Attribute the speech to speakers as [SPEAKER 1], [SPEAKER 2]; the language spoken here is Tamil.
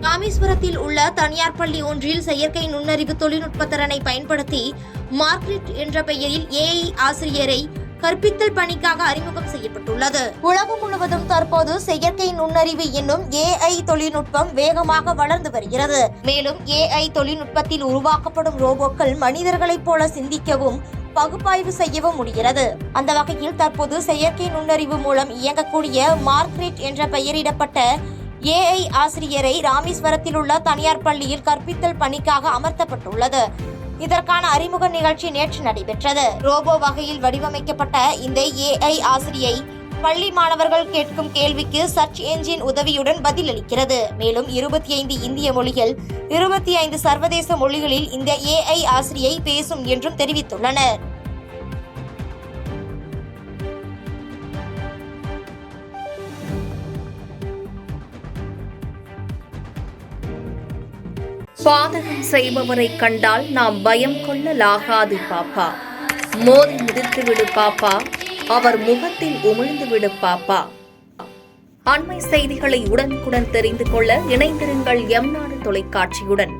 [SPEAKER 1] ராமேஸ்வரத்தில் உள்ள தனியார் பள்ளி ஒன்றில் செயற்கை நுண்ணறிவு தொழில்நுட்ப திறனை பயன்படுத்தி மார்க்ரெட் என்ற பெயரில் ஏஐ ஆசிரியரை கற்பித்தல் பணிக்காக அறிமுகம் செய்யப்பட்டுள்ளது. உலகம் முழுவதும் தற்போது செயற்கை நுண்ணறிவு என்னும் ஏஐ தொழில்நுட்பம் வேகமாக வளர்ந்து வருகிறது. மேலும் ஏஐ தொழில்நுட்பத்தில் உருவாக்கப்படும் ரோபோக்கள் மனிதர்களைப் போல சிந்திக்கவும் பகுப்பாய்வு செய்யவும் முடிகிறது. அந்த வகையில் தற்போது செயற்கை நுண்ணறிவு மூலம் இயங்கக்கூடிய மார்க்ரெட் என்ற பெயரிடப்பட்ட ஏஐ ஆசிரியரை ராமேஸ்வரத்தில் உள்ள தனியார் பள்ளியில் கற்பித்தல் பணிக்காக அமர்த்தப்பட்டுள்ளது. இதற்கான அறிமுக நிகழ்ச்சி நேற்று நடைபெற்றது. ரோபோ வகையில் வடிவமைக்கப்பட்ட இந்த ஏஐ ஆசிரியை பள்ளி மாணவர்கள் கேட்கும் கேள்விக்கு சர்ச் என்ஜின் உதவியுடன் பதிலளிக்கிறது. மேலும் 25 இந்திய மொழிகள், 25 சர்வதேச மொழிகளில் இந்த ஏஐ ஆசிரியை பேசும் என்றும் தெரிவித்துள்ளனர்.
[SPEAKER 2] பாதகம் செய்பவரை கண்டால் நாம் பயம் கொள்ளலாகாது பாப்பா. மோதி மிதித்து விடு பாப்பா, அவர் முகத்தில் உமிழ்ந்து விடு பாப்பா. அண்மை செய்திகளை உடனுக்குடன் தெரிந்து கொள்ள இணைந்திருங்கள் எம் நாடு தொலைக்காட்சியுடன்.